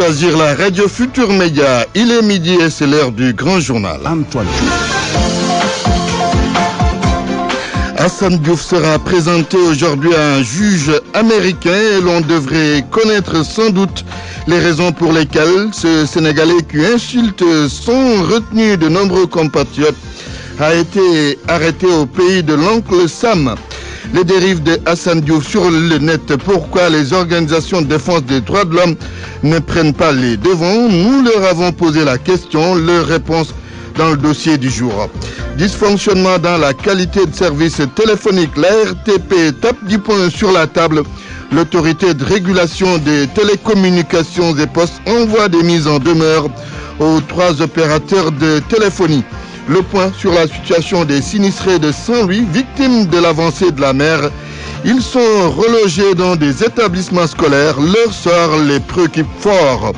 Choisir la radio Futur Média, il est midi et c'est l'heure du grand journal. Antoine Diouf. Hassan Diouf sera présenté aujourd'hui à un juge américain et l'on devrait connaître sans doute les raisons pour lesquelles ce Sénégalais qui insulte son retenu de nombreux compatriotes a été arrêté au pays de l'oncle Sam. Les dérives de Hassan Diouf sur le net, pourquoi les organisations de défense des droits de l'homme ne prennent pas les devants? Nous leur avons posé la question, leur réponse dans le dossier du jour. Dysfonctionnement dans la qualité de service téléphonique, la RTP tape du poing sur la table. L'autorité de régulation des télécommunications et postes envoie des mises en demeure aux 3 opérateurs de téléphonie. Le point sur la situation des sinistrés de Saint-Louis, victimes de l'avancée de la mer. Ils sont relogés dans des établissements scolaires. Leur sort les préoccupe fort.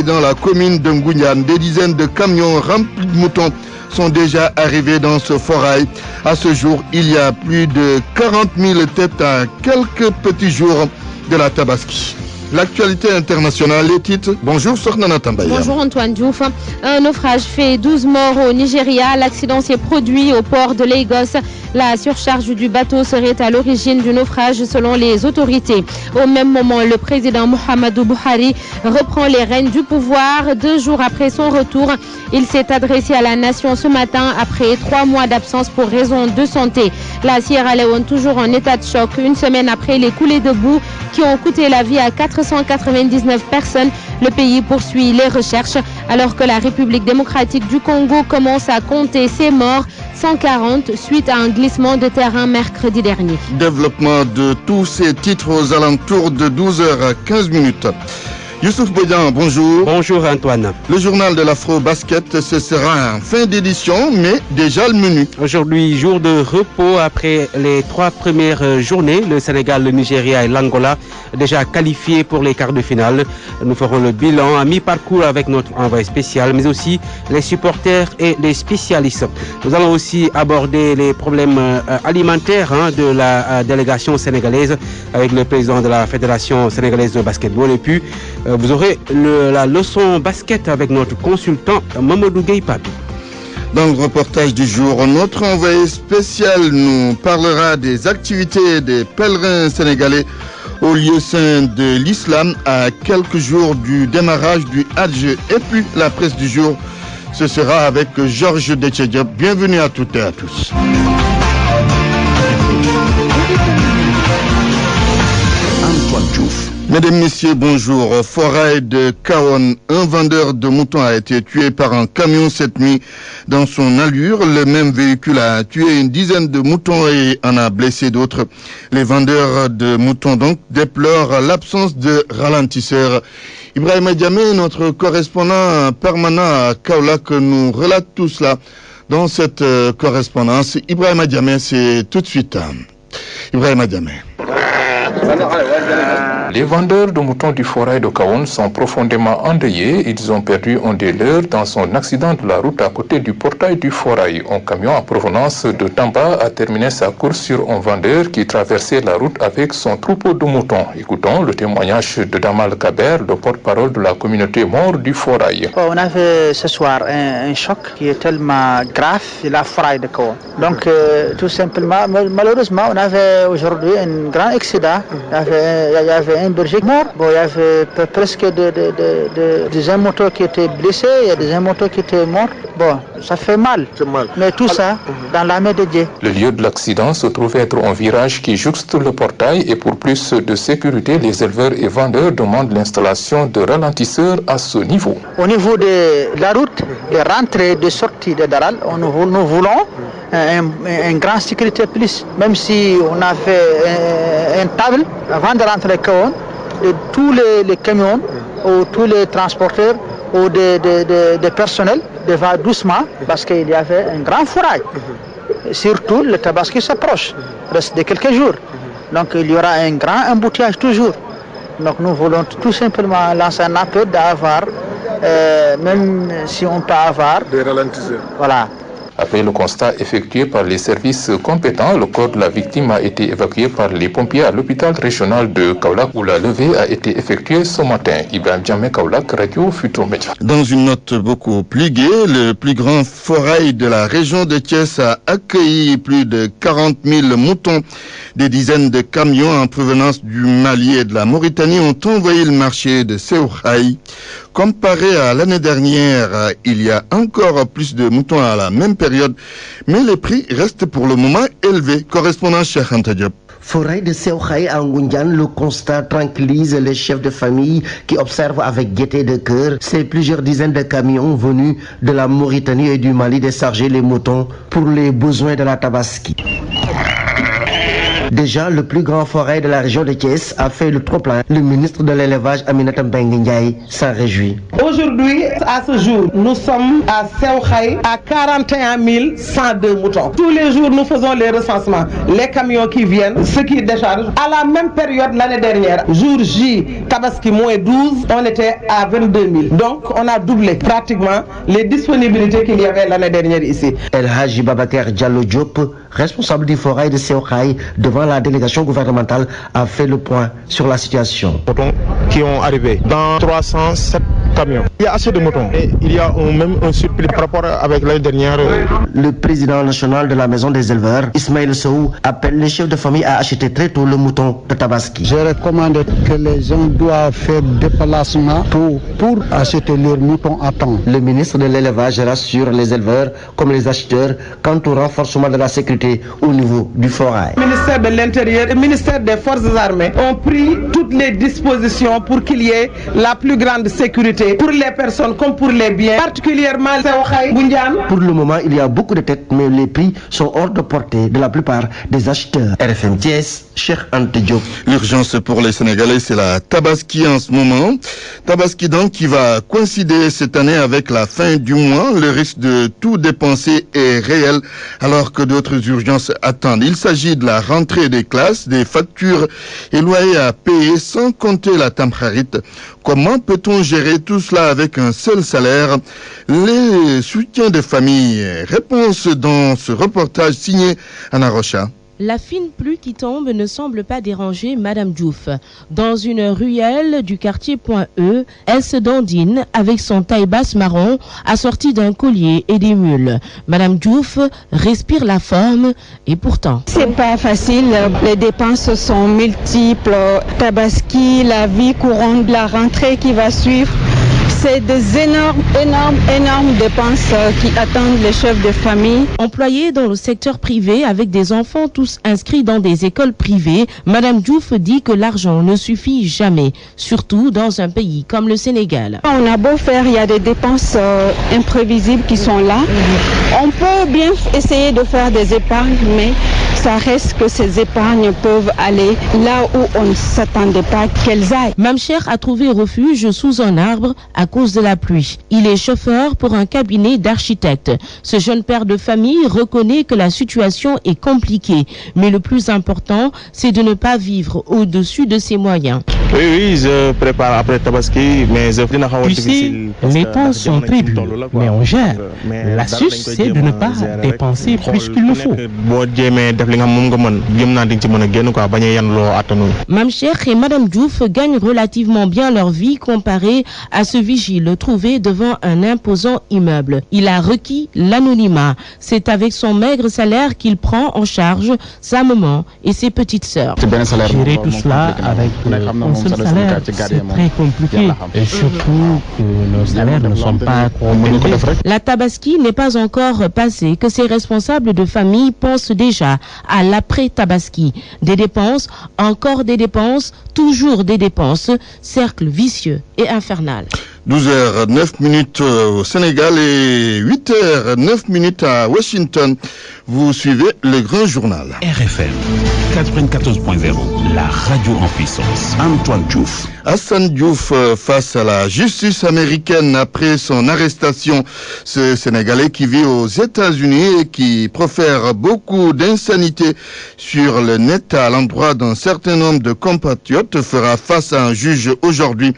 Dans la commune de Ngouniane, des dizaines de camions remplis de moutons sont déjà arrivés dans ce forail. À ce jour, il y a plus de 40 000 têtes à quelques petits jours de la Tabaski. L'actualité internationale, les titres. Bonjour Sornana Tambaya. Bonjour Antoine Diouf. Un naufrage fait 12 morts au Nigeria. L'accident s'est produit au port de Lagos. La surcharge du bateau serait à l'origine du naufrage selon les autorités. Au même moment, le président Muhammadu Buhari reprend les rênes du pouvoir. 2 jours après son retour, il s'est adressé à la nation ce matin après 3 mois d'absence pour raison de santé. La Sierra Leone toujours en état de choc. Une semaine après les coulées de boue qui ont coûté la vie à 499 personnes, le pays poursuit les recherches alors que la République démocratique du Congo commence à compter ses morts, 140 suite à un glissement de terrain mercredi dernier. Développement de tous ces titres aux alentours de 12h15. Youssouf Bodian, bonjour. Bonjour Antoine. Le journal de l'Afro-Basket, ce sera en fin d'édition, mais déjà le menu. Aujourd'hui, jour de repos après les 3 premières journées. Le Sénégal, le Nigeria et l'Angola déjà qualifiés pour les quarts de finale. Nous ferons le bilan à mi-parcours avec notre envoyé spécial, mais aussi les supporters et les spécialistes. Nous allons aussi aborder les problèmes alimentaires de la délégation sénégalaise avec le président de la Fédération sénégalaise de basketball. Et puis, vous aurez la leçon basket avec notre consultant Mamadou Gueye-Papi. Dans le reportage du jour, notre envoyé spécial nous parlera des activités des pèlerins sénégalais au lieu saint de l'islam à quelques jours du démarrage du Hajj. Et puis la presse du jour, ce sera avec Georges Detchediop. Bienvenue à toutes et à tous. Antoine Diouf. Mesdames, Messieurs, bonjour. Forêt de Kaon, un vendeur de moutons a été tué par un camion cette nuit dans son allure. Le même véhicule a tué une dizaine de moutons et en a blessé d'autres. Les vendeurs de moutons donc déplorent l'absence de ralentisseurs. Ibrahima Diamé, notre correspondant permanent à Kaolack, nous relate tout cela dans cette correspondance. Ibrahima Diamé, c'est tout de suite. Ibrahima Diamé. Les vendeurs de moutons du forêt de Kaon sont profondément endeuillés. Ils ont perdu un des leurs dans son accident de la route à côté du portail du forêt. Un camion en provenance de Tamba a terminé sa course sur un vendeur qui traversait la route avec son troupeau de moutons. Écoutons le témoignage de Damal Kaber, le porte-parole de la communauté mort du forêt. On avait ce soir un choc qui est tellement grave, la forêt de Kaon. Donc tout simplement, malheureusement, on avait aujourd'hui un grand accident. Il y avait un berger mort. Bon, il y avait presque des motos qui étaient blessés, il y a des motos qui étaient morts. Bon, ça fait mal. Mais tout ça, dans la main de Dieu. Le lieu de l'accident se trouve être un virage qui jouxte le portail et pour plus de sécurité, les éleveurs et vendeurs demandent l'installation de ralentisseurs à ce niveau. Au niveau de la route, de rentrée et de sortie de Daral, nous voulons une grande sécurité plus. Même si on a fait une table avant de rentrer à Kaon, tous les camions ou tous les transporteurs ou des personnels devaient doucement parce qu'il y avait un grand fourrail. Surtout le Tabaski s'approche, reste de quelques jours. Donc il y aura un grand embouteillage toujours. Donc nous voulons tout simplement lancer un appel d'avoir, même si on peut avoir des ralentisseurs. Voilà. Après le constat effectué par les services compétents, le corps de la victime a été évacué par les pompiers à l'hôpital régional de Kaolack où la levée a été effectuée ce matin. Ibrahim Djamé, Kaolack, Radio Futur Média. Dans une note beaucoup plus gaie, le plus grand forail de la région de Thiès a accueilli plus de 40 000 moutons. Des dizaines de camions en provenance du Mali et de la Mauritanie ont envahi le marché de Séouraï. Comparé à l'année dernière, il y a encore plus de moutons à la même période, mais les prix restent pour le moment élevés. Correspondant Cheikh Anta Diop. Forêt de Séouraï à Ngoundian, le constat tranquillise les chefs de famille qui observent avec gaieté de cœur ces plusieurs dizaines de camions venus de la Mauritanie et du Mali décharger les moutons pour les besoins de la Tabaski. Déjà, le plus grand forêt de la région de Thiès a fait le trop-plein. Le ministre de l'élevage, Aminata Mbengue Ndiaye, s'en réjouit. Aujourd'hui, à ce jour, nous sommes à Séouraï à 41 102 moutons. Tous les jours, nous faisons les recensements. Les camions qui viennent, ceux qui déchargent. À la même période l'année dernière, jour J, Tabaski moins 12, on était à 22 000. Donc, on a doublé pratiquement les disponibilités qu'il y avait l'année dernière ici. El Haji Babacar Diallo Diop, responsable du forêt de Séouraï, devant la délégation gouvernementale, a fait le point sur la situation. Moutons qui ont arrivé dans 307 camions. Il y a assez de moutons et il y a même un surplus par rapport avec l'année dernière. Le président national de la maison des éleveurs, Ismaël Sow, appelle les chefs de famille à acheter très tôt le mouton de Tabaski. Je recommande que les gens doivent faire déplacement pour acheter leurs moutons à temps. Le ministre de l'élevage rassure les éleveurs comme les acheteurs quant au renforcement de la sécurité au niveau du forêt. Le ministère de l'Intérieur et le ministère des Forces armées ont pris toutes les dispositions pour qu'il y ait la plus grande sécurité pour les personnes comme pour les biens, particulièrement Séouraï, Ngoundian. Pour le moment, il y a beaucoup de têtes, mais les prix sont hors de portée de la plupart des acheteurs. RFM Thiès, Cheikh Anta Diop. L'urgence pour les Sénégalais, c'est la Tabaski en ce moment. Tabaski donc qui va coïncider cette année avec la fin du mois. Le risque de tout dépenser est réel alors que d'autres urgences attendent. Il s'agit de la rentrée des classes, des factures et loyers à payer sans compter la Tamkharit. Comment peut-on gérer tout cela avec un seul salaire? Les soutiens de famille. Réponse dans ce reportage signé Anna Rocha. La fine pluie qui tombe ne semble pas déranger Madame Diouf. Dans une ruelle du quartier Point E, elle se dandine avec son taille-basse marron assorti d'un collier et des mules. Madame Diouf respire la forme et pourtant... C'est pas facile, les dépenses sont multiples. Tabaski, la vie courante, la rentrée qui va suivre. C'est des énormes dépenses qui attendent les chefs de famille. Employée dans le secteur privé avec des enfants tous inscrits dans des écoles privées, Madame Diouf dit que l'argent ne suffit jamais, surtout dans un pays comme le Sénégal. On a beau faire, il y a des dépenses imprévisibles qui sont là. On peut bien essayer de faire des épargnes, mais ça reste que ces épargnes peuvent aller là où on ne s'attendait pas qu'elles aillent. Mamcher a trouvé refuge sous un arbre à cause de la pluie. Il est chauffeur pour un cabinet d'architectes. Ce jeune père de famille reconnaît que la situation est compliquée, mais le plus important, c'est de ne pas vivre au-dessus de ses moyens. Oui, je prépare après Tabaski, mais c'est difficile. Les temps sont prévus, mais on gère. L'astuce, c'est de ne pas dépenser plus qu'il ne faut. Mamcher et Madame Diouf gagnent relativement bien leur vie comparée à ce vigile trouvé devant un imposant immeuble. Il a requis l'anonymat. C'est avec son maigre salaire qu'il prend en charge sa maman et ses petites sœurs. Gérer tout cela avec un seul salaire, c'est très compliqué. Et surtout que nos salaires ne sont pas trop élevés. La Tabaski n'est pas encore passée que ces responsables de famille pensent déjà à l'après-Tabaski. Des dépenses, encore des dépenses, toujours des dépenses. Cercle vicieux et infernal. 12h09 au Sénégal et 8h09 à Washington. Vous suivez le grand journal. RFM 94.0, la radio en puissance. Antoine Diouf. Hassan Diouf face à la justice américaine après son arrestation. Ce Sénégalais qui vit aux États-Unis et qui profère beaucoup d'insanité sur le net à l'endroit d'un certain nombre de compatriotes fera face à un juge aujourd'hui.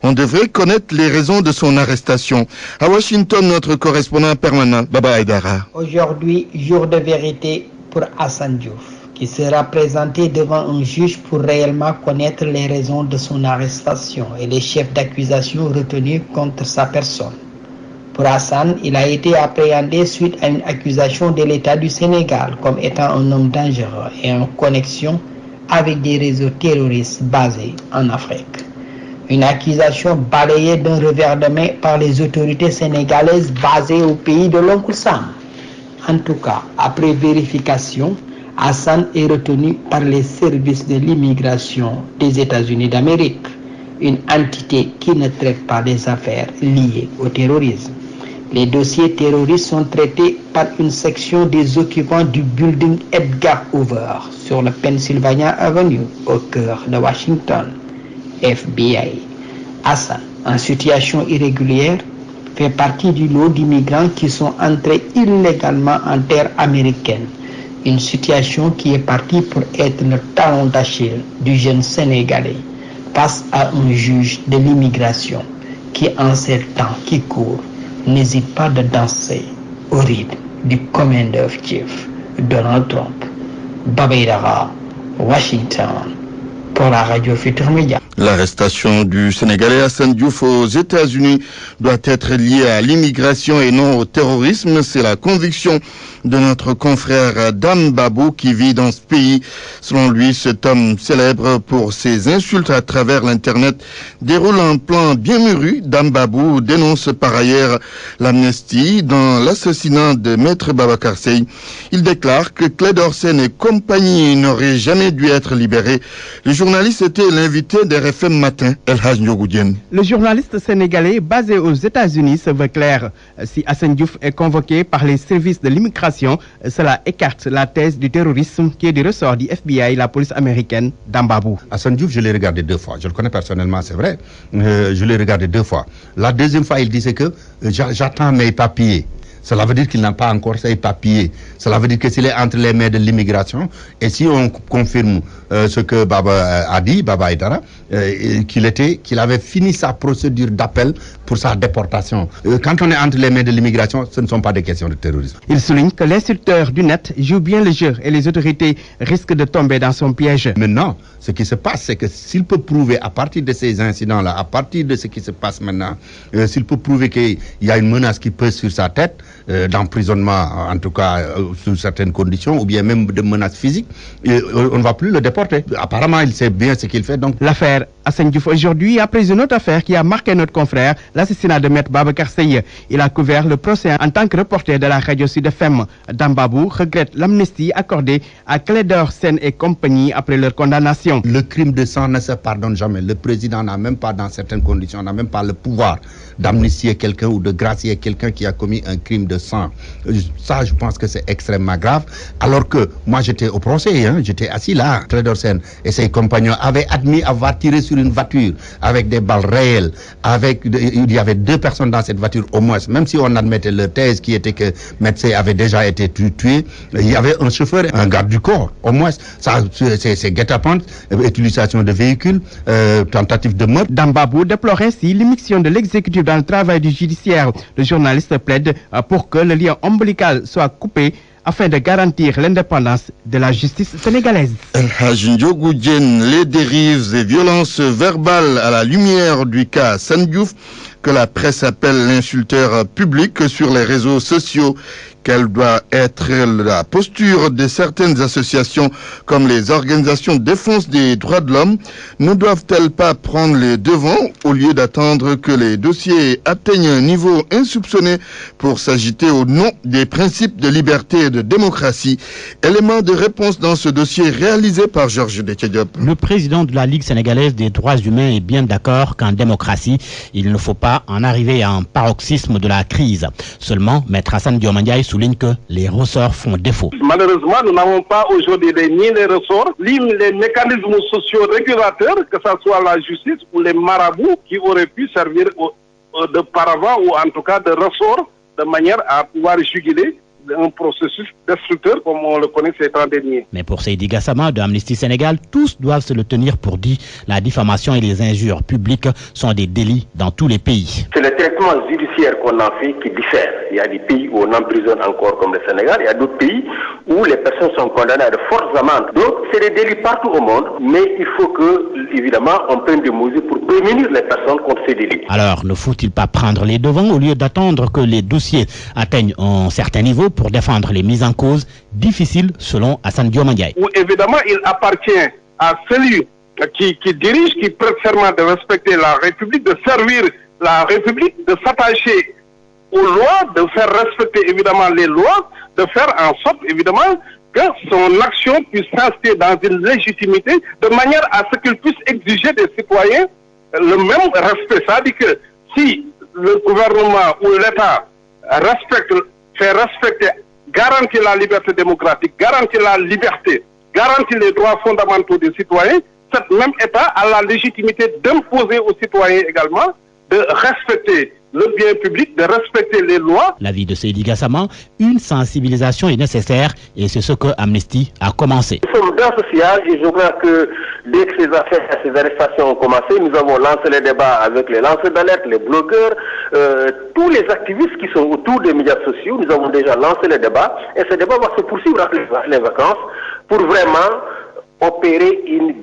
On devrait connaître les raisons de son arrestation. À Washington, notre correspondant permanent, Baba Aïdara. Aujourd'hui, jour de vérité pour Hassan Diouf, qui sera présenté devant un juge pour réellement connaître les raisons de son arrestation et les chefs d'accusation retenus contre sa personne. Pour Hassan, il a été appréhendé suite à une accusation de l'État du Sénégal comme étant un homme dangereux et en connexion avec des réseaux terroristes basés en Afrique. Une accusation balayée d'un revers de main par les autorités sénégalaises basées au pays de l'oncle Sam. En tout cas, après vérification, Hassan est retenu par les services de l'immigration des États-Unis d'Amérique, une entité qui ne traite pas des affaires liées au terrorisme. Les dossiers terroristes sont traités par une section des occupants du building Edgar Hoover sur le Pennsylvania Avenue, au cœur de Washington. FBI. Hassan, en situation irrégulière, fait partie du lot d'immigrants qui sont entrés illégalement en terre américaine. Une situation qui est partie pour être le talon d'Achille du jeune Sénégalais face à un juge de l'immigration qui, en ces temps qui courent, n'hésite pas de danser au rythme du Commander-in-Chief Donald Trump. Baba Aïdara, Washington, pour la radio Futur Média. L'arrestation du Sénégalais Hassan Diouf aux États-Unis doit être liée à l'immigration et non au terrorisme. C'est la conviction de notre confrère Dame Babou qui vit dans ce pays. Selon lui, cet homme célèbre pour ses insultes à travers l'Internet déroule un plan bien mûri. Dame Babou dénonce par ailleurs l'amnistie dans l'assassinat de Maître Babacar Seye. Il déclare que Clédor Sène et compagnie n'auraient jamais dû être libérés. Le journaliste était l'invité des RFM Matin, El Hadj Ndiogou. Le journaliste sénégalais basé aux États-Unis se veut clair. Si Hassan Diouf est convoqué par les services de l'immigration, cela écarte la thèse du terrorisme qui est du ressort du FBI, la police américaine, d'Ambabou. Hassan Diouf, je l'ai regardé 2 fois. Je le connais personnellement, c'est vrai. Je l'ai regardé 2 fois. La deuxième fois, il disait que j'attends mes papiers. Cela veut dire qu'il n'a pas encore ses papiers. Cela veut dire que s'il est entre les mains de l'immigration, et si on confirme ce que Baba a dit, Baba Aïdara, qu'il avait fini sa procédure d'appel pour sa déportation. Quand on est entre les mains de l'immigration, ce ne sont pas des questions de terrorisme. Il souligne que l'insulteur du net joue bien le jeu et les autorités risquent de tomber dans son piège. Maintenant, ce qui se passe, c'est que s'il peut prouver à partir de ces incidents-là, à partir de ce qui se passe maintenant, s'il peut prouver qu'il y a une menace qui pèse sur sa tête, d'emprisonnement, en tout cas sous certaines conditions, ou bien même de menaces physiques, on ne va plus le déporter. Apparemment, il sait bien ce qu'il fait. Donc, l'affaire Hassan Diouf aujourd'hui après une autre affaire qui a marqué notre confrère, l'assassinat de Maître Babacar Seye. Il a couvert le procès en tant que reporter de la radio Sud FM. Dambabou regrette l'amnistie accordée à Clédor Sène et compagnie après leur condamnation. Le crime de sang ne se pardonne jamais. Le président n'a même pas, dans certaines conditions, n'a même pas le pouvoir d'amnistier quelqu'un ou de gracier quelqu'un qui a commis un crime de sang. Ça, je pense que c'est extrêmement grave. Alors que moi, j'étais au procès, j'étais assis là. Clédor Sène et ses compagnons avaient admis avoir tiré sur une voiture avec des balles réelles. Il y avait 2 personnes dans cette voiture au moins. Même si on admettait leur thèse qui était que Médecin avait déjà été tué, il y avait un chauffeur et un garde du corps. Au moins, ça, c'est guet-apens, utilisation de véhicules, tentative de meurtre. Dambabou déplore ainsi l'immixtion de l'exécutif dans le travail du judiciaire. Le journaliste plaide pour que le lien ombilical soit coupé afin de garantir l'indépendance de la justice sénégalaise. El Hadj Ndiogou Diène, les dérives et violences verbales à la lumière du cas Hassan Diouf, que la presse appelle l'insulteur public sur les réseaux sociaux. Quelle doit être la posture de certaines associations comme les organisations de défense des droits de l'homme? Ne doivent-elles pas prendre les devants au lieu d'attendre que les dossiers atteignent un niveau insoupçonné pour s'agiter au nom des principes de liberté et de de démocratie. Élément de réponse dans ce dossier réalisé par Georges Déthié-Diop. Le président de la Ligue sénégalaise des droits humains est bien d'accord qu'en démocratie, il ne faut pas en arriver à un paroxysme de la crise. Seulement, Maître Assane Dioma Ndiaye souligne que les ressorts font défaut. Malheureusement, nous n'avons pas aujourd'hui ni les ressorts, ni les mécanismes sociaux régulateurs, que ce soit la justice ou les marabouts qui auraient pu servir de paravent ou en tout cas de ressort de manière à pouvoir juguler un processus destructeur comme on le connaît ces temps derniers. Mais pour Seydi Gassama de Amnesty Sénégal, tous doivent se le tenir pour dit. La diffamation et les injures publiques sont des délits dans tous les pays. C'est le traitement judiciaire qu'on en fait qui diffère. Il y a des pays où on emprisonne encore comme le Sénégal, il y a d'autres pays où les personnes sont condamnées à de fortes amendes. Donc c'est des délits partout au monde, mais il faut que, évidemment, on prenne des mesures pour prémunir les personnes contre ces délits. Alors, ne faut-il pas prendre les devants au lieu d'attendre que les dossiers atteignent un certain niveau pour défendre les mises en cause difficiles selon Assane Dioma Ndiaye? Où évidemment il appartient à celui qui dirige, qui prête serment de respecter la République, de servir la République, de s'attacher aux lois, de faire respecter évidemment les lois, de faire en sorte évidemment que son action puisse s'inscrire dans une légitimité de manière à ce qu'il puisse exiger des citoyens le même respect. C'est-à-dire que si le gouvernement ou l'État fait respecter, garantit la liberté démocratique, garantit la liberté, garantit les droits fondamentaux des citoyens, cet même État a la légitimité d'imposer aux citoyens également de respecter le bien public, de respecter les lois. L'avis de Seydi Gassama, une sensibilisation est nécessaire et c'est ce que Amnesty a commencé. Nous sommes dans ce sillage et je crois que dès que ces affaires, ces arrestations ont commencé, nous avons lancé les débats avec les lanceurs d'alerte, les blogueurs, tous les activistes qui sont autour des médias sociaux. Nous avons déjà lancé les débats et ce débat va se poursuivre après les vacances pour vraiment opérer une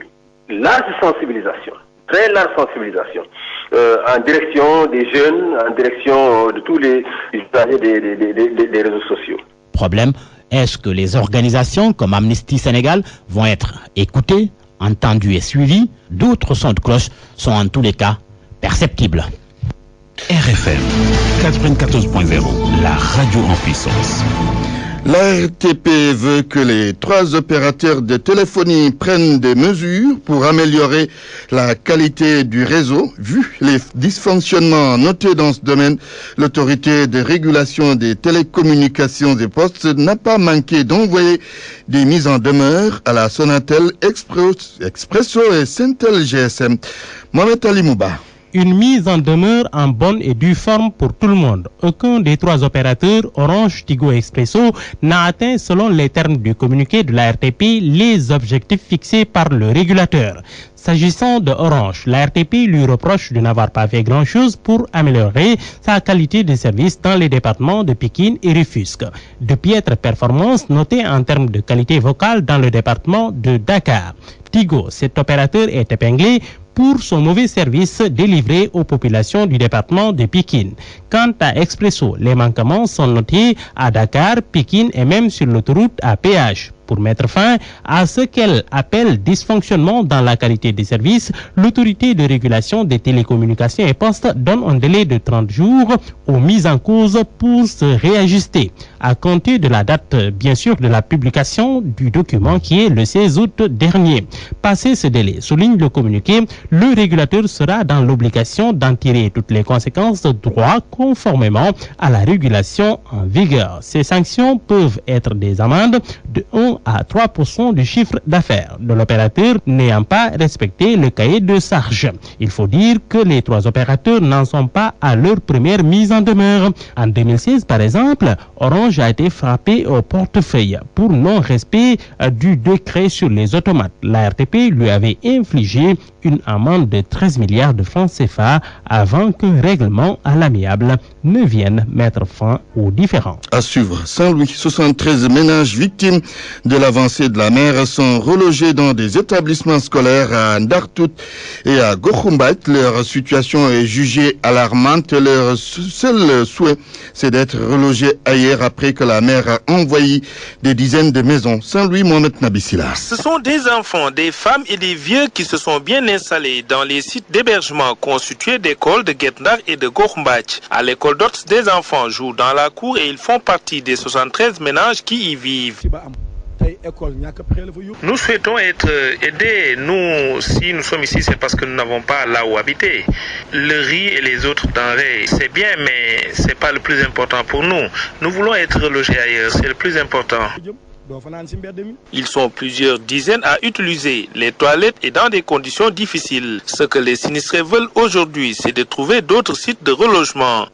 large sensibilisation, très large sensibilisation. En direction des jeunes, en direction de tous les usagers des réseaux sociaux. Problème, est-ce que les organisations comme Amnesty Sénégal vont être écoutées, entendues et suivies? D'autres sons de cloche sont en tous les cas perceptibles. RFM 94.0, la radio en puissance. L'ARTP veut que les 3 opérateurs de téléphonie prennent des mesures pour améliorer la qualité du réseau. Vu les dysfonctionnements notés dans ce domaine, l'autorité de régulation des télécommunications et postes n'a pas manqué d'envoyer des mises en demeure à la Sonatel, Expresso et Sentel GSM. Mohamed Ali Mouba. Une mise en demeure en bonne et due forme pour tout le monde. Aucun des 3 opérateurs, Orange, Tigo et Expresso, n'a atteint, selon les termes du communiqué de la RTP, les objectifs fixés par le régulateur. S'agissant de Orange, la RTP lui reproche de n'avoir pas fait grand-chose pour améliorer sa qualité de service dans les départements de Pikine et Rufisque. De piètres performances notées en termes de qualité vocale dans le département de Dakar. Tigo, cet opérateur, est épinglé pour son mauvais service délivré aux populations du département de Pikine. Quant à Expresso, les manquements sont notés à Dakar, Pikine et même sur l'autoroute à péage. Pour mettre fin à ce qu'elle appelle dysfonctionnement dans la qualité des services, l'autorité de régulation des télécommunications et postes donne un délai de 30 jours aux mises en cause pour se réajuster. À compter de la date, bien sûr, de la publication du document qui est le 16 août dernier. Passé ce délai, souligne le communiqué, le régulateur sera dans l'obligation d'en tirer toutes les conséquences de droit conformément à la régulation en vigueur. Ces sanctions peuvent être des amendes de 1 à 3% du chiffre d'affaires de l'opérateur n'ayant pas respecté le cahier de charges. Il faut dire que les 3 opérateurs n'en sont pas à leur première mise en demeure. En 2016, par exemple, Orange a été frappé au portefeuille pour non-respect du décret sur les automates. La RTP lui avait infligé une amende de 13 milliards de francs CFA avant qu'un règlement à l'amiable ne vienne mettre fin aux différends. À suivre, Saint-Louis, 73 ménages victimes de l'avancée de la mer sont relogés dans des établissements scolaires à Ndartout et à Gokhumbat. Leur situation est jugée alarmante. Leur seul souhait, c'est d'être relogés ailleurs après après que la mer a envahi des dizaines de maisons. Saint-Louis, Mohamed Nabissila. Ce sont des enfants, des femmes et des vieux qui se sont bien installés dans les sites d'hébergement constitués d'écoles de Guetndar et de Gourmbach. À l'école d'hôtes, des enfants jouent dans la cour et ils font partie des 73 ménages qui y vivent. Nous souhaitons être aidés. Nous, si nous sommes ici, c'est parce que nous n'avons pas là où habiter. Le riz et les autres denrées, c'est bien, mais c'est pas le plus important pour nous. Nous voulons être logés ailleurs, c'est le plus important. Ils sont plusieurs dizaines à utiliser les toilettes et dans des conditions difficiles. Ce que les sinistrés veulent aujourd'hui, c'est de trouver d'autres sites de relogement.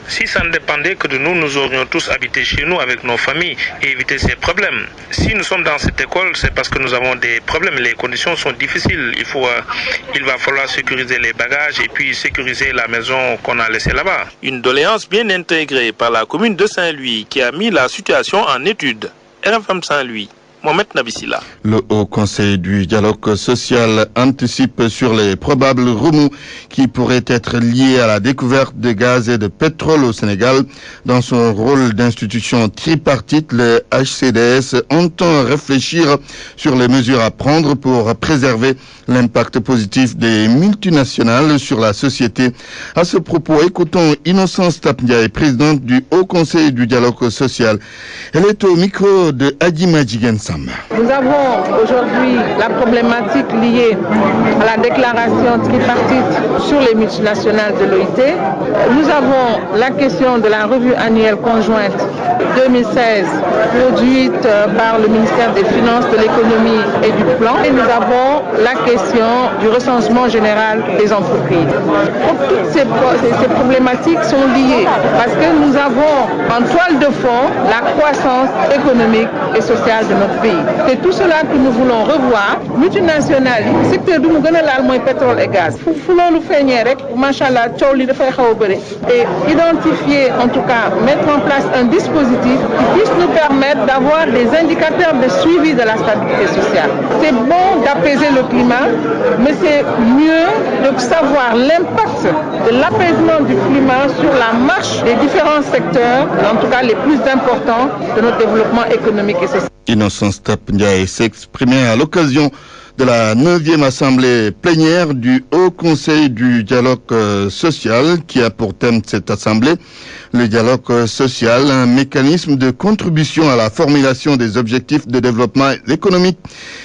Si ça ne dépendait que de nous, nous aurions tous habité chez nous avec nos familles et éviter ces problèmes. Si nous sommes dans cette école, c'est parce que nous avons des problèmes. Les conditions sont difficiles. Il va falloir sécuriser les bagages et puis sécuriser la maison qu'on a laissée là-bas. Une doléance bien intégrée par la commune de Saint-Louis qui a mis la situation en étude. RFM Saint-Louis, Mohamed Nabissila. Le Haut Conseil du dialogue social anticipe sur les probables remous qui pourraient être liés à la découverte de gaz et de pétrole au Sénégal. Dans son rôle d'institution tripartite, le HCDS entend réfléchir sur les mesures à prendre pour préserver l'impact positif des multinationales sur la société. À ce propos, écoutons Innocence Tapndiaye, présidente du Haut Conseil du dialogue social. Elle est au micro de Adima Djigensam. Nous avons aujourd'hui la problématique liée à la déclaration tripartite sur les multinationales de l'OIT. Nous avons la question de la revue annuelle conjointe 2016 produite par le ministère des Finances, de l'Économie et du Plan. Et nous avons la question du recensement général des entreprises. Donc, toutes ces problématiques sont liées parce que nous avons en toile de fond la croissance économique et sociale de notre pays. C'est tout cela que nous voulons revoir. Multinationales, secteur du pétrole et gaz. Et identifier, en tout cas, mettre en place un dispositif qui puisse nous permettre d'avoir des indicateurs de suivi de la stabilité sociale. C'est bon d'apaiser le climat, mais c'est mieux de savoir l'impact de l'apaisement du climat sur la marche des différents secteurs, en tout cas les plus importants de notre développement économique et social. Innocence Tapndiaye s'exprimait à l'occasion de la 9e assemblée plénière du Haut Conseil du dialogue social qui a pour thème cette assemblée le dialogue social, un mécanisme de contribution à la formulation des objectifs de développement économique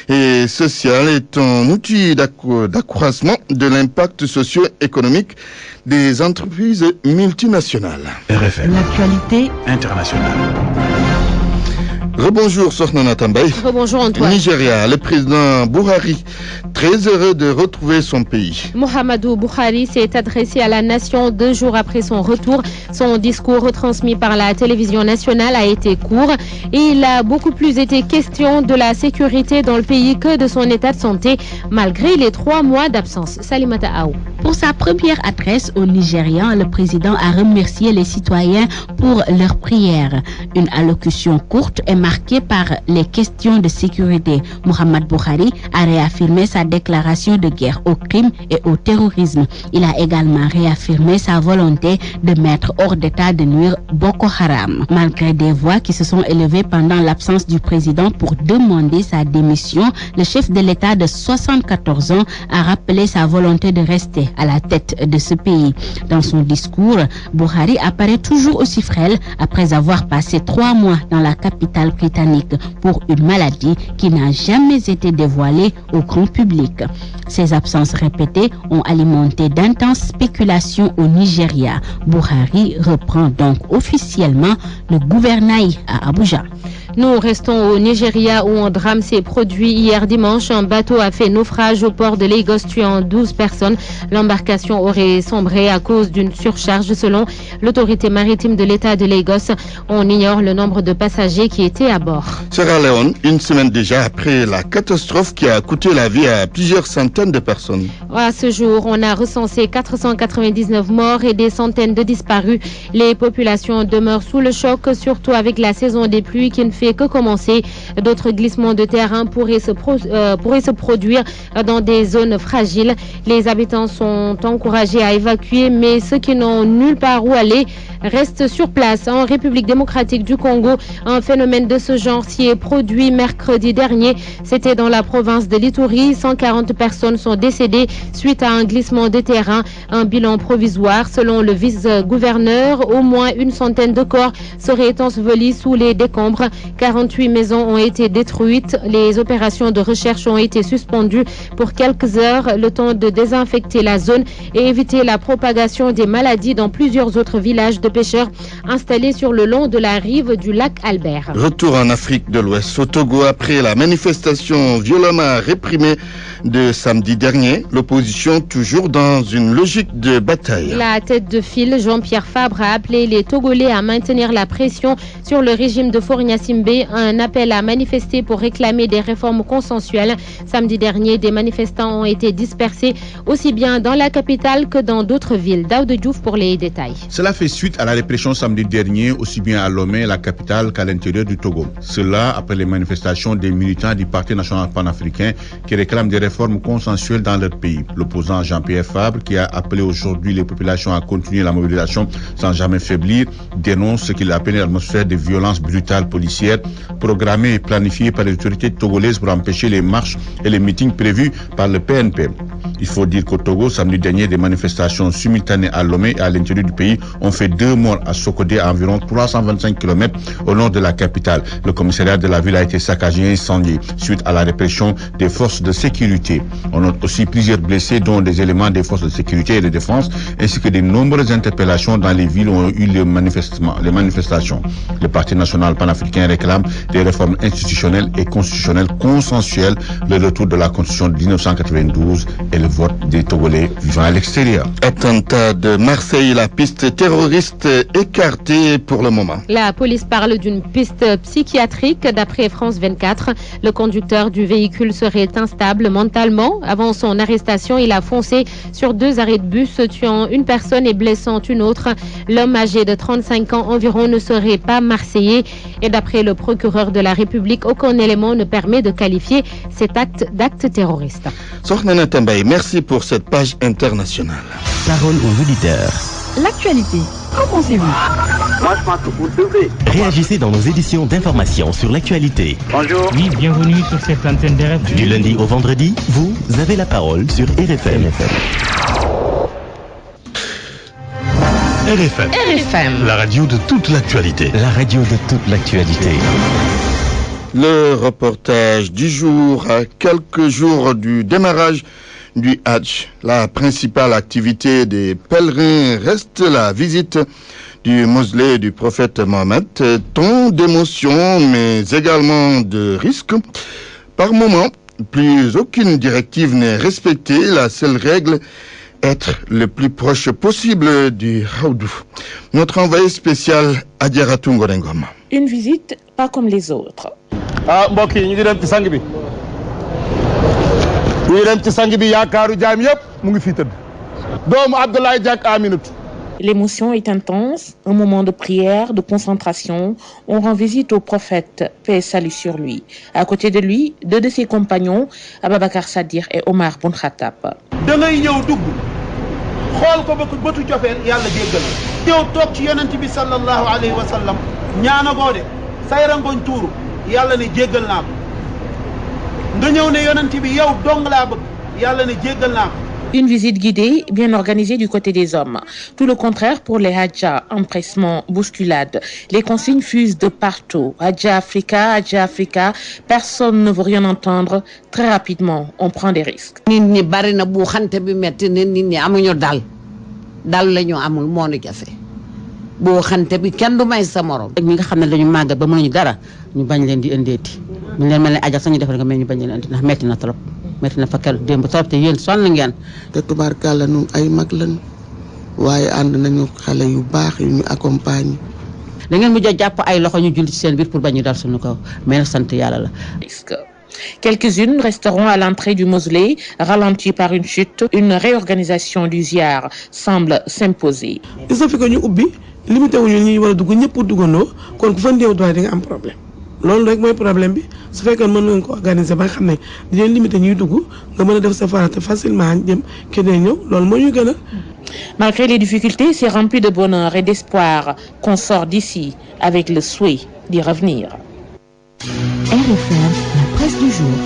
et social est un outil d'accroissement de l'impact socio-économique des entreprises multinationales. RFM. L'actualité internationale. Rebonjour Sornana Tambay. Rebonjour Antoine. Nigeria, le président Buhari, très heureux de retrouver son pays. Muhammadu Buhari s'est adressé à la nation 2 jours après son retour. Son discours retransmis par la télévision nationale a été court et il a beaucoup plus été question de la sécurité dans le pays que de son état de santé malgré les 3 mois d'absence. Salimata Aou. Pour sa première adresse au Nigérian, le président a remercié les citoyens pour leurs prières. Une allocution courte et marquée par les questions de sécurité. Mohamed Buhari a réaffirmé sa déclaration de guerre au crime et au terrorisme. Il a également réaffirmé sa volonté de mettre hors d'état de nuire Boko Haram. Malgré des voix qui se sont élevées pendant l'absence du président pour demander sa démission, le chef de l'État de 74 ans a rappelé sa volonté de rester à la tête de ce pays. Dans son discours, Buhari apparaît toujours aussi frêle après avoir passé 3 mois dans la capitale britannique pour une maladie qui n'a jamais été dévoilée au grand public. Ces absences répétées ont alimenté d'intenses spéculations au Nigeria. Buhari reprend donc officiellement le gouvernail à Abuja. Nous restons au Nigeria où un drame s'est produit hier dimanche. Un bateau a fait naufrage au port de Lagos tuant 12 personnes. L'embarcation aurait sombré à cause d'une surcharge selon l'autorité maritime de l'État de Lagos. On ignore le nombre de passagers qui étaient à bord. Sierra Leone, une semaine déjà après la catastrophe qui a coûté la vie à plusieurs centaines de personnes. À ce jour, on a recensé 499 morts et des centaines de disparus. Les populations demeurent sous le choc, surtout avec la saison des pluies qui ne fait fait que commencer. D'autres glissements de terrain pourraient se produire dans des zones fragiles. Les habitants sont encouragés à évacuer, mais ceux qui n'ont nulle part où aller restent sur place. En République démocratique du Congo, un phénomène de ce genre s'y est produit mercredi dernier. C'était dans la province de l'Ituri. 140 personnes sont décédées suite à un glissement de terrain. Un bilan provisoire. Selon le vice-gouverneur, au moins une centaine de corps seraient ensevelis sous les décombres. 48 maisons ont été détruites. Les opérations de recherche ont été suspendues pour quelques heures, le temps de désinfecter la zone et éviter la propagation des maladies dans plusieurs autres villages de pêcheurs installés sur le long de la rive du lac Albert. Retour en Afrique de l'Ouest, au Togo, après la manifestation violemment réprimée de samedi dernier, l'opposition toujours dans une logique de bataille. La tête de file, Jean-Pierre Fabre, a appelé les Togolais à maintenir la pression sur le régime de Faure Gnassingbé, un appel à manifester pour réclamer des réformes consensuelles. Samedi dernier, des manifestants ont été dispersés aussi bien dans la capitale que dans d'autres villes. Daouda Diouf pour les détails. Cela fait suite à la répression samedi dernier, aussi bien à Lomé, la capitale, qu'à l'intérieur du Togo. Cela après les manifestations des militants du Parti national panafricain qui réclament des réformes consensuelles dans leur pays. L'opposant Jean-Pierre Fabre, qui a appelé aujourd'hui les populations à continuer la mobilisation sans jamais faiblir, dénonce ce qu'il appelle l'atmosphère de violence brutale policière programmée et planifiée par les autorités togolaises pour empêcher les marches et les meetings prévus par le PNP. Il faut dire qu'au Togo, samedi dernier, des manifestations simultanées à Lomé et à l'intérieur du pays ont fait 2 morts à Sokodé, à environ 325 km au nord de la capitale. Le commissariat de la ville a été saccagé et incendié suite à la répression des forces de sécurité. On note aussi plusieurs blessés, dont des éléments des forces de sécurité et de défense, ainsi que de nombreuses interpellations dans les villes où ont eu les manifestations. Le Parti national panafricain réclame des réformes institutionnelles et constitutionnelles consensuelles, le retour de la Constitution de 1992 et le vote des Togolais vivant à l'extérieur. Attentat de Marseille, la piste terroriste écartée pour le moment. La police parle d'une piste psychiatrique. D'après France 24, le conducteur du véhicule serait instable mentalement. Avant son arrestation, il a foncé sur 2 arrêts de bus, tuant une personne et blessant une autre. L'homme âgé de 35 ans environ ne serait pas marseillais. Et d'après le procureur de la République, aucun élément ne permet de qualifier cet acte d'acte terroriste. Sornana Tambaye, merci pour cette page internationale. Parole aux auditeurs. L'actualité, qu'en pensez-vous? Moi, je pense que vous devez. Réagissez dans nos éditions d'information sur l'actualité. Bonjour. Oui, bienvenue sur cette antenne de RFM. Du lundi au vendredi, vous avez la parole sur RFM. RFM. RFM. La radio de toute l'actualité. La radio de toute l'actualité. Le reportage du jour, à quelques jours du démarrage du Hajj. La principale activité des pèlerins reste la visite du mausolée du prophète Mohammed, tant d'émotions mais également de risques. Par moment, plus aucune directive n'est respectée. La seule règle, être le plus proche possible du Haoudou. Notre envoyé spécial Adiaratou Ngorengom. Une visite pas comme les autres. mbokk yi ñu ngi dem ci sang bi ñu dem ci sang bi yaakaaru jaam yëpp mu ngi fii tëdd doomu Abdoulaye Diak Aminatu. L'émotion est intense, un moment de prière, de concentration. On rend visite au prophète, paix et salut sur lui. À côté de lui, 2 de ses compagnons, Ababakar Sadir et Omar Boun Khattab. da ngay ñëw dugg xool ko bëtu jofeel yàlla jéggal ñëw toog ci yonent bi sallallahu alayhi wa sallam ñaanagoo de say rangoñ tuuru yàlla ne jéggal naa ko nga ñëw ne yonent bi yow dong laa bëgg yàlla ne jéggal naa ko. Une visite guidée, bien organisée du côté des hommes. Tout le contraire pour les Hadja, empressement, bousculade. Les consignes fusent de partout. Hadja Africa, personne ne veut rien entendre. Très rapidement, on prend des risques. nit ñi bari na bu xante bi metti ne nit ñi amuñu dal lañu amul moo nu jafe boo xante bi kenn du may sa morom. ñi nga xam ne dañu màgg ba mënuñu dara ñu bañ leen di indeeti ñu leen mel ne ajak sañu defal nga mais ñu bañ leen indi ndax metti na trop metti na fa kër démb trop te yéen sonn ngeen. te tubaarkàlla nun ay mag lañ waaye ànd nañu xale yu baax yu ñu accompagne. da ngeen mujj a jàpp ay loxo ñu julli ci seen biir pour bañ ñu dal suñu kaw mais nag sant yàlla la. Quelques-unes resteront à l'entrée du mausolée, ralenties par une chute. Une réorganisation du ziar semble s'imposer. il suffit que ñu ubbi limité wuñu ñi war a dugg ñëpp duggandoo kon ku fa néew doole di nga am problème loolu rek mooy problème bi su fekkee mën nga ko organiser ba nga xam ne dañuy limiter ñuy dugg nga mën a def sa farata facilement dem keneen ñëw loolu moo ñu gën a. Malgré les difficultés, c'est rempli de bonheur et d'espoir qu'on sort d'ici avec le souhait d'y revenir. RFM, la presse du jour.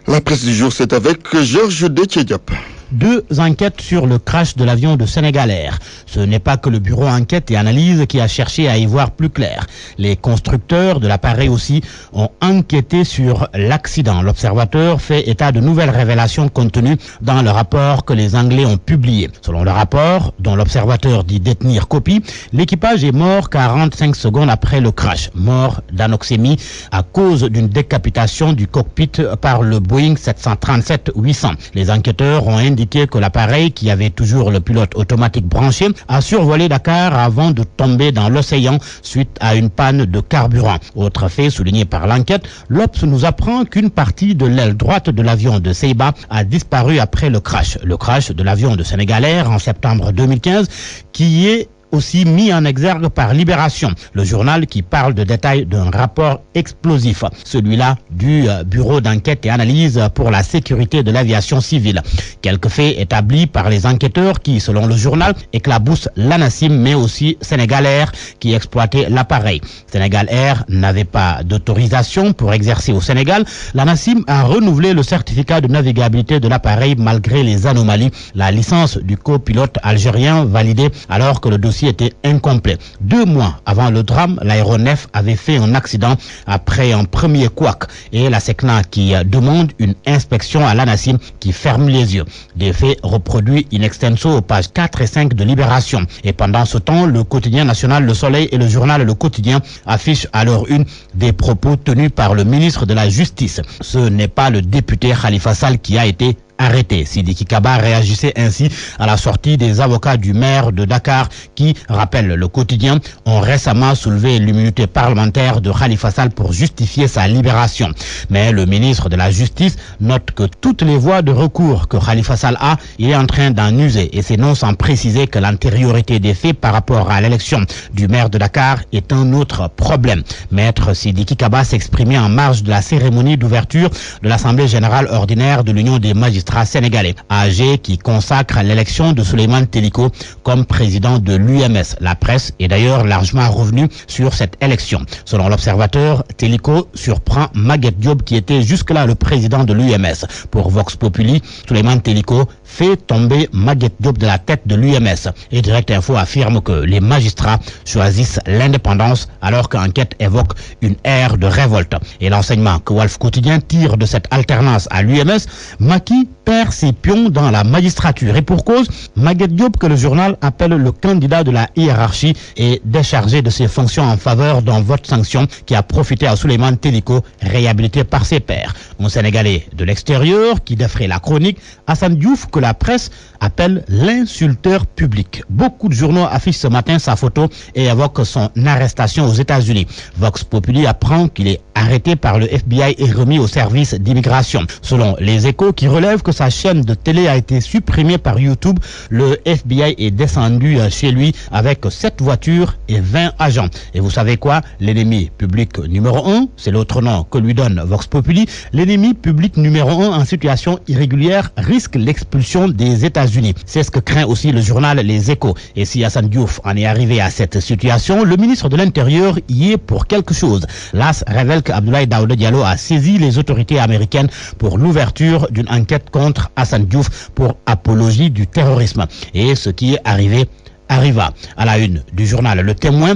La presse du jour, c'est avec Georges Déthié-Diop. 2 enquêtes sur le crash de l'avion de Sénégal Air. Ce n'est pas que le bureau enquête et analyse qui a cherché à y voir plus clair. Les constructeurs de l'appareil aussi ont enquêté sur l'accident. L'Observateur fait état de nouvelles révélations contenues dans le rapport que les Anglais ont publié. Selon le rapport, dont l'Observateur dit détenir copie, l'équipage est mort 45 secondes après le crash. Mort d'anoxémie à cause d'une décapitation du cockpit par le Boeing 737-800. Les enquêteurs ont indiqué que l'appareil, qui avait toujours le pilote automatique branché, a survolé Dakar avant de tomber dans l'océan suite à une panne de carburant. Autre fait souligné par l'enquête, l'Obs nous apprend qu'une partie de l'aile droite de l'avion de Seiba a disparu après le crash. Le crash de l'avion de Sénégal Air en septembre 2015, qui est aussi mis en exergue par Libération, le journal qui parle de détails d'un rapport explosif, celui-là du Bureau d'enquête et analyse pour la sécurité de l'aviation civile. Quelques faits établis par les enquêteurs qui, selon le journal, éclaboussent l'ANACIM mais aussi Sénégal Air qui exploitait l'appareil. Sénégal Air n'avait pas d'autorisation pour exercer au Sénégal. L'ANACIM a renouvelé le certificat de navigabilité de l'appareil malgré les anomalies. La licence du copilote algérien validée alors que le dossier était incomplet. 2 mois avant le drame, l'aéronef avait fait un accident après un premier couac et la SECNA qui demande une inspection à l'ANACIM qui ferme les yeux. Des faits reproduits in extenso aux pages 4 et 5 de Libération. Et pendant ce temps, le quotidien national Le Soleil et le journal Le Quotidien affichent à leur une des propos tenus par le ministre de la Justice. Ce n'est pas le député Khalifa Sall qui a été arrêté. Sidiki Kaba réagissait ainsi à la sortie des avocats du maire de Dakar qui, rappelle le quotidien, ont récemment soulevé l'immunité parlementaire de Khalifa Sall pour justifier sa libération. Mais le ministre de la Justice note que toutes les voies de recours que Khalifa Sall a, il est en train d'en user et c'est non sans préciser que l'antériorité des faits par rapport à l'élection du maire de Dakar est un autre problème. Maître Sidiki Kaba s'exprimait en marge de la cérémonie d'ouverture de l'Assemblée générale ordinaire de l'Union des magistrats sénégalais, AG qui consacre l'élection de Souleymane Teliko comme président de l'UMS. La presse est d'ailleurs largement revenue sur cette élection. Selon l'Observateur, Teliko surprend Maguette Diop qui était jusque-là le président de l'UMS. Pour Vox Populi, Souleymane Teliko fait tomber Maguette Diop de la tête de l'UMS. Et Direct Info affirme que les magistrats choisissent l'indépendance alors qu'enquête évoque une ère de révolte. Et l'enseignement que Walf Quotidien tire de cette alternance à l'UMS, Macky perd ses pions dans la magistrature. Et pour cause, Maguette Diop, que le journal appelle le candidat de la hiérarchie, est déchargé de ses fonctions en faveur d'un vote sanction qui a profité à Souleymane Teliko, réhabilité par ses pairs. Un Sénégalais de l'extérieur qui défrait la chronique, Assane Diouf, que la presse appelle l'insulteur public. Beaucoup de journaux affichent ce matin sa photo et évoquent son arrestation aux États-Unis. Vox Populi apprend qu'il est arrêté par le FBI et remis au service d'immigration. Selon les Échos qui relèvent que sa chaîne de télé a été supprimée par YouTube, le FBI est descendu chez lui avec 7 voitures et 20 agents. Et vous savez quoi? L'ennemi public numéro 1, c'est l'autre nom que lui donne Vox Populi, l'ennemi public numéro 1 en situation irrégulière risque l'expulsion des États-Unis. C'est ce que craint aussi le journal Les Échos. Et si Assane Diouf en est arrivé à cette situation, le ministre de l'Intérieur y est pour quelque chose. L'AS révèle qu'Abdoulaye Daouda Diallo a saisi les autorités américaines pour l'ouverture d'une enquête contre Assane Diouf pour apologie du terrorisme. Et ce qui est arrivé arriva. À la une du journal Le Témoin,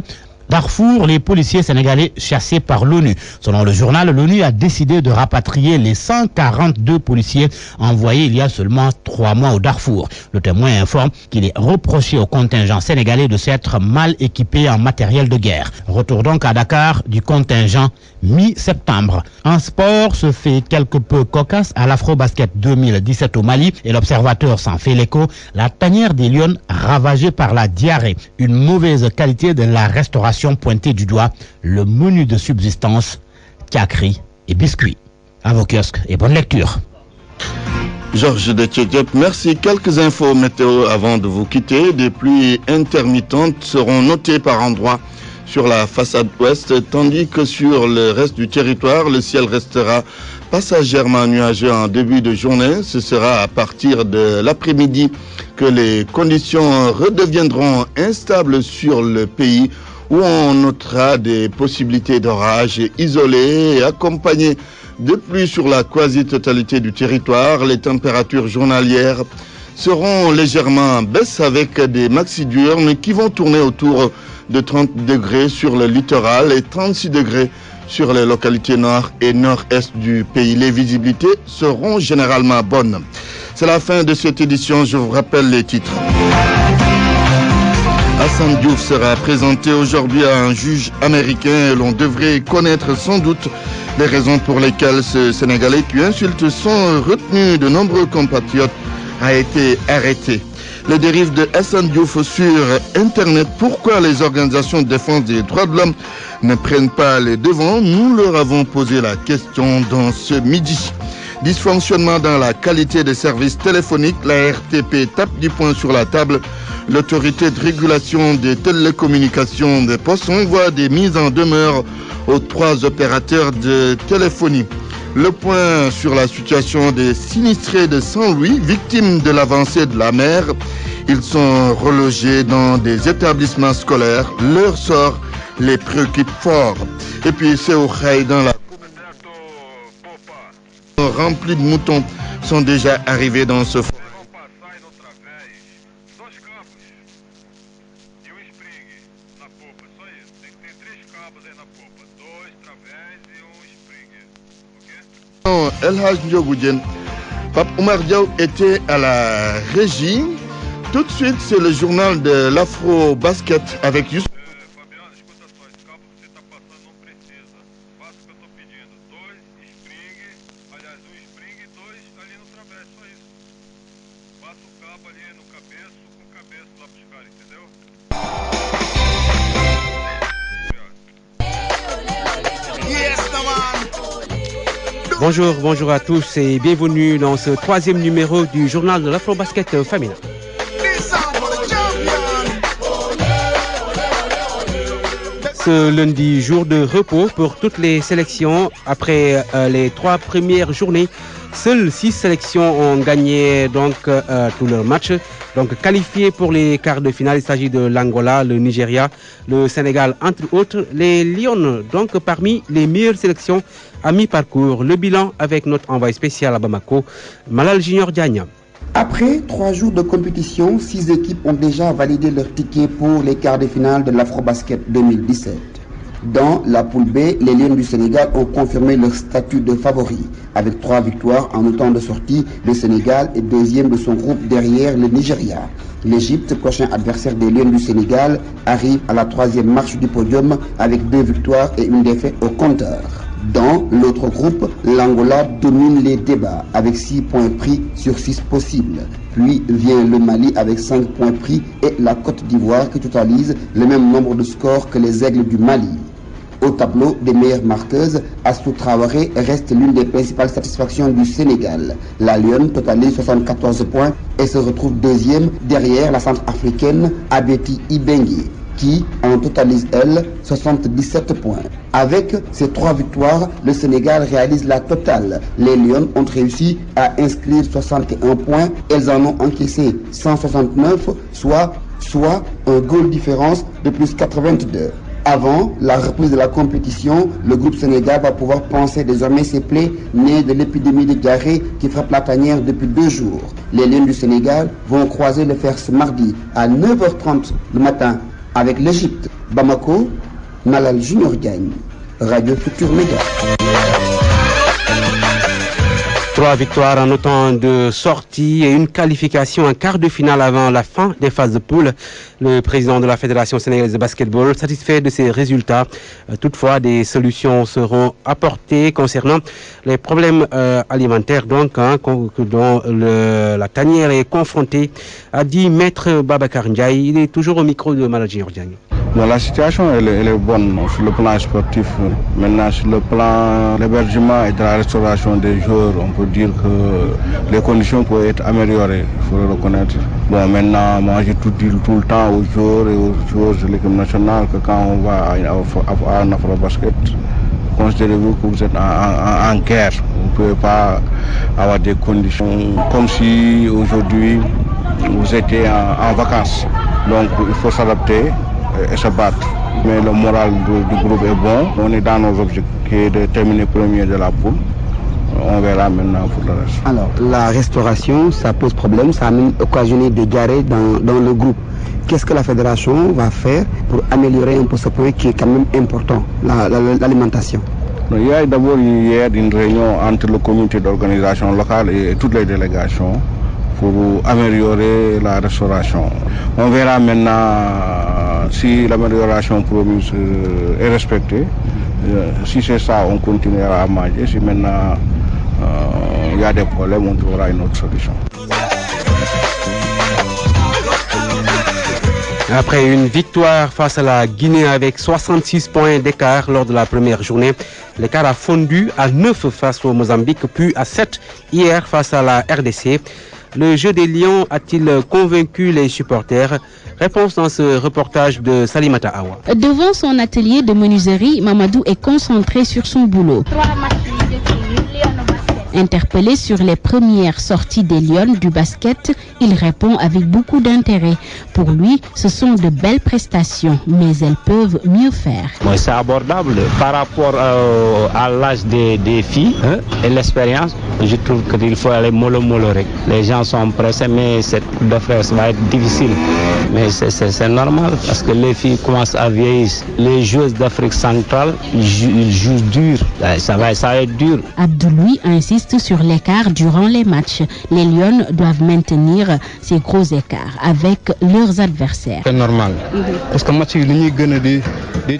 Darfour, les policiers sénégalais chassés par l'ONU. Selon le journal, l'ONU a décidé de rapatrier les 142 policiers envoyés il y a seulement 3 mois au Darfour. Le Témoin informe qu'il est reproché au contingent sénégalais de s'être mal équipé en matériel de guerre. Retour donc à Dakar du contingent mi-septembre. En sport, ce fait quelque peu cocasse à l'Afro-Basket 2017 au Mali et l'Observateur s'en fait l'écho. La tanière des Lions ravagée par la diarrhée. Une mauvaise qualité de la restauration pointé du doigt, le menu de subsistance, cacri et biscuits. À vos kiosques et bonne lecture. Georges Déthié-Diop, merci. Quelques infos météo avant de vous quitter. Des pluies intermittentes seront notées par endroits sur la façade ouest, tandis que sur le reste du territoire, le ciel restera passagèrement nuageux en début de journée. Ce sera à partir de l'après-midi que les conditions redeviendront instables sur le pays, où on notera des possibilités d'orages isolés et accompagnés de pluie sur la quasi-totalité du territoire. Les températures journalières seront légèrement en baisse avec des maxi diurnes qui vont tourner autour de 30 degrés sur le littoral et 36 degrés sur les localités nord et nord-est du pays. Les visibilités seront généralement bonnes. C'est la fin de cette édition. Je vous rappelle les titres. Assane Diouf sera présenté aujourd'hui à un juge américain et l'on devrait connaître sans doute les raisons pour lesquelles ce Sénégalais qui insulte son retenu de nombreux compatriotes a été arrêté. Les dérives de Assane Diouf sur Internet, pourquoi les organisations de défense des droits de l'homme ne prennent pas les devants? Nous leur avons posé la question dans ce midi. Dysfonctionnement dans la qualité des services téléphoniques, la RTP tape du poing sur la table. L'autorité de régulation des télécommunications des postes envoie des mises en demeure aux 3 opérateurs de téléphonie. Le point sur la situation des sinistrés de Saint-Louis, victimes de l'avancée de la mer. Ils sont relogés dans des établissements scolaires. Leur sort les préoccupe fort. Et puis c'est au Khaï dans la remplis de moutons sont déjà arrivés dans ce fort. El Hadj Ndiogou Diène, Pape Oumar Diaw était à la régie. Tout de suite, c'est le journal de l'Afro-Basket avec Youssef. Bonjour à tous et bienvenue dans ce 3e numéro du journal de l'Afro-Basket féminin. Ce lundi, jour de repos pour toutes les sélections après les 3 premières journées. Seules 6 sélections ont gagné donc tous leurs matchs. Donc qualifiés pour les quarts de finale, il s'agit de l'Angola, le Nigeria, le Sénégal, entre autres. Les Lions, donc parmi les meilleures sélections à mi-parcours. Le bilan avec notre envoyé spécial à Bamako, Malal Junior Diagne. Après 3 jours de compétition, 6 équipes ont déjà validé leur ticket pour les quarts de finale de l'Afro-Basket 2017. Dans la poule B, les Lions du Sénégal ont confirmé leur statut de favori. Avec 3 victoires en autant de sorties, le Sénégal est 2e de son groupe derrière le Nigeria. L'Égypte, prochain adversaire des Lions du Sénégal, arrive à la 3e marche du podium avec 2 victoires et une défaite au compteur. Dans l'autre groupe, l'Angola domine les débats avec 6 points pris sur 6 possibles. Puis vient le Mali avec 5 points pris et la Côte d'Ivoire qui totalise le même nombre de scores que les Aigles du Mali. Au tableau des meilleures marqueuses, Astou Traoré reste l'une des principales satisfactions du Sénégal. La Lionne totalise 74 points et se retrouve 2e derrière la centrafricaine Abeti Ibengue, qui en totalise, elle, 77 points. Avec ces 3 victoires, le Sénégal réalise la totale. Les Lions ont réussi à inscrire 61 points. Elles en ont encaissé 169, soit un goal différence de plus 82. Avant la reprise de la compétition, le groupe Sénégal va pouvoir panser désormais ses plaies nées de l'épidémie de diarrhée qui frappe la tanière depuis 2 jours. Les Lions du Sénégal vont croiser le fer ce mardi à 9h30 le matin avec l'Égypte. Bamako, Malal Junior Diagne, Radio Futur Média. 3 victoires en autant de sorties et une qualification en quart de finale avant la fin des phases de poule. Le président de la Fédération sénégalaise de basketball satisfait de ces résultats. Toutefois, des solutions seront apportées concernant les problèmes alimentaires dont la tanière est confrontée, a dit Maître Babacar Ndiaye. Il est toujours au micro de Malal Junior Diagne. Bon, la situation elle est bonne sur le plan sportif. Maintenant sur le plan l'hébergement et de la restauration des joueurs, on peut dire que les conditions peuvent être améliorées, il faut le reconnaître. Bon, maintenant moi je tout dis tout le temps aux joueurs et aux joueurs de l'équipe nationale que quand on va à un Afrobasket, considérez-vous que vous êtes en guerre. Vous ne pouvez pas avoir des conditions comme si aujourd'hui vous étiez en vacances. Donc il faut s'adapter et se battre. Mais le moral du groupe est bon. On est dans nos objectifs qui est de terminer premier de la poule. On verra maintenant pour le reste. Alors, la restauration, ça pose problème, ça a même occasionné des diarrhées dans le groupe. Qu'est-ce que la fédération va faire pour améliorer un peu ce point qui est quand même important, l'alimentation? Il y a d'abord hier une réunion entre le comité d'organisation locale et toutes les délégations pour améliorer la restauration. On verra maintenant si l'amélioration promise est respectée. Si c'est ça, on continuera à manger. Si maintenant il y a des problèmes, on trouvera une autre solution. Après une victoire face à la Guinée avec 66 points d'écart lors de la première journée, l'écart a fondu à 9 face au Mozambique, puis à 7 hier face à la RDC. Le jeu des Lions a-t-il convaincu les supporters? Réponse dans ce reportage de Salimata Awa. Devant son atelier de menuiserie, Mamadou est concentré sur son boulot. Interpellé sur les premières sorties des Lions du basket, il répond avec beaucoup d'intérêt. Pour lui, ce sont de belles prestations, mais elles peuvent mieux faire. C'est abordable par rapport à l'âge des filles et l'expérience. Je trouve qu'il faut aller mollo. Les gens sont pressés, mais cette coupe de frère, ça va être difficile. Mais c'est normal parce que les filles commencent à vieillir. Les joueuses d'Afrique centrale, ils jouent dur. Ça va être dur. Abdoulaye insiste sur l'écart durant les matchs. Les Lions doivent maintenir ces gros écarts avec leurs adversaires. C'est normal. Parce que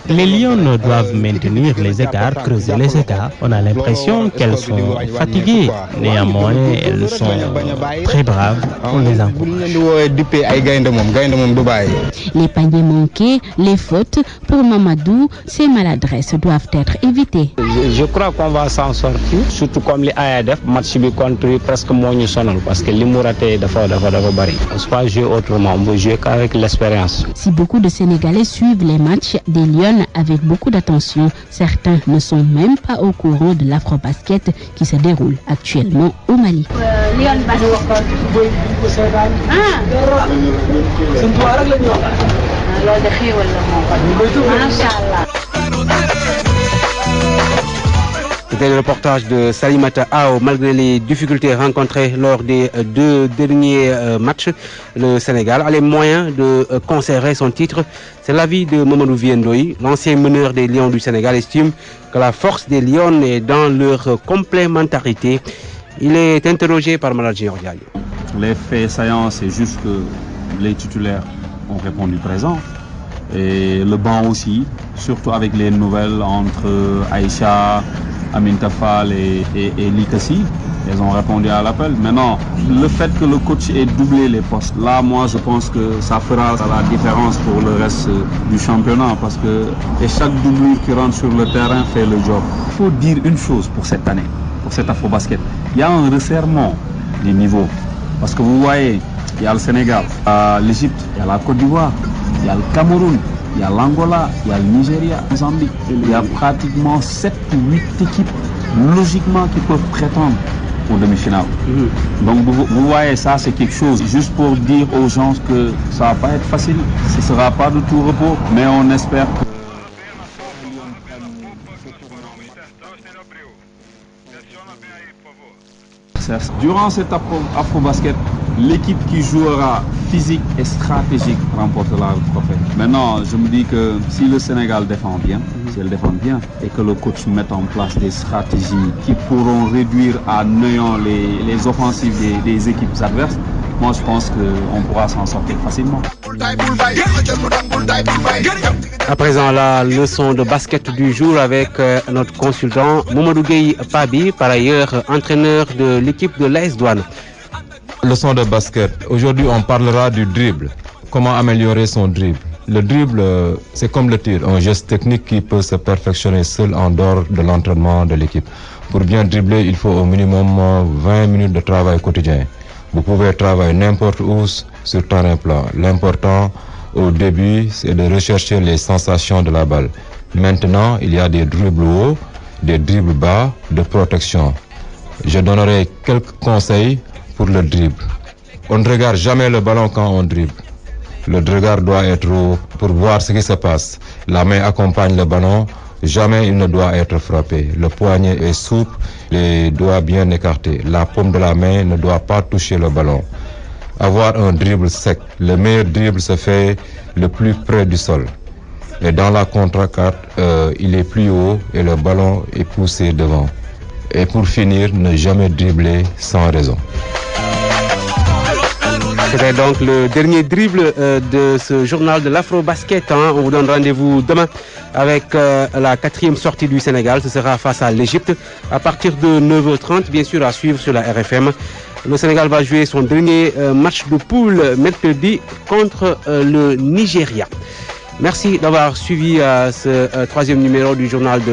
les Lions doivent maintenir les écarts, creuser les écarts. On a l'impression qu'elles sont fatiguées. Néanmoins, elles sont très braves. On les encourage. Les paniers manqués, les fautes, pour Mamadou, ces maladresses doivent être évitées. Je crois qu'on va s'en sortir, surtout comme les AEDF, match bi contre presque moo ñu sonal parce que li mu raté dafa bari. On ne peut pas jouer autrement, on peut jouer qu'avec l'expérience. Si beaucoup de Sénégalais suivent les matchs des Lions avec beaucoup d'attention, certains ne sont même pas au courant de l'Afrobasket qui se déroule actuellement au Mali. C'était le reportage de Salimata Ao. Malgré les difficultés rencontrées lors des 2 derniers matchs, le Sénégal a les moyens de conserver son titre. C'est l'avis de Mamadou Viendoy. L'ancien meneur des Lions du Sénégal estime que la force des Lions est dans leur complémentarité. Il est interrogé par Maladji Ordiagne. Les faits saillants, c'est juste que les titulaires ont répondu présent. Et le banc aussi, surtout avec les nouvelles entre Aïcha, Aminta Fall et Likassi, elles ont répondu à l'appel. Maintenant, le fait que le coach ait doublé les postes, là, moi, je pense que ça fera la différence pour le reste du championnat parce que chaque doublure qui rentre sur le terrain fait le job. Il faut dire une chose pour cette année, pour cet Afrobasket. Il y a un resserrement des niveaux parce que vous voyez, il y a le Sénégal, l'Égypte, il y a la Côte d'Ivoire, il y a le Cameroun, il y a l'Angola, il y a le Nigeria, le Mozambique. Il y a pratiquement 7 ou 8 équipes, logiquement, qui peuvent prétendre aux demi-finales. Donc vous voyez, ça c'est quelque chose, juste pour dire aux gens que ça ne va pas être facile, ce ne sera pas de tout repos, mais on espère que... Durant cet Afrobasket, l'équipe qui jouera physique et stratégique remportera le trophée. Maintenant, je me dis que si le Sénégal défend bien, si elle défend bien, et que le coach mette en place des stratégies qui pourront réduire à néant les offensives des équipes adverses, moi je pense qu'on pourra s'en sortir facilement. À présent, la leçon de basket du jour avec notre consultant Mamadou Gueye Pabi, par ailleurs entraîneur de l'équipe de l'AS Douanes. Leçon de basket. Aujourd'hui, on parlera du dribble. Comment améliorer son dribble. Le dribble, c'est comme le tir, un geste technique qui peut se perfectionner seul en dehors de l'entraînement de l'équipe. Pour bien dribbler, il faut au minimum 20 minutes de travail quotidien. Vous pouvez travailler n'importe où sur terrain plat. L'important au début, c'est de rechercher les sensations de la balle. Maintenant, il y a des dribbles hauts, des dribbles bas, de protection. Je donnerai quelques conseils pour le dribble. On ne regarde jamais le ballon quand on dribble. Le regard doit être haut pour voir ce qui se passe. La main accompagne le ballon. Jamais il ne doit être frappé. Le poignet est souple, les doigts bien écartés. La paume de la main ne doit pas toucher le ballon. Avoir un dribble sec. Le meilleur dribble se fait le plus près du sol. Et dans la contre-attaque, il est plus haut et le ballon est poussé devant. Et pour finir, ne jamais dribbler sans raison. C'était donc le dernier dribble de ce journal de l'Afro-Basket. On vous donne rendez-vous demain avec la 4e sortie du Sénégal. Ce sera face à l'Égypte à partir de 9h30, bien sûr à suivre sur la RFM. Le Sénégal va jouer son dernier match de poule mercredi contre le Nigeria. Merci d'avoir suivi ce 3e numéro du journal de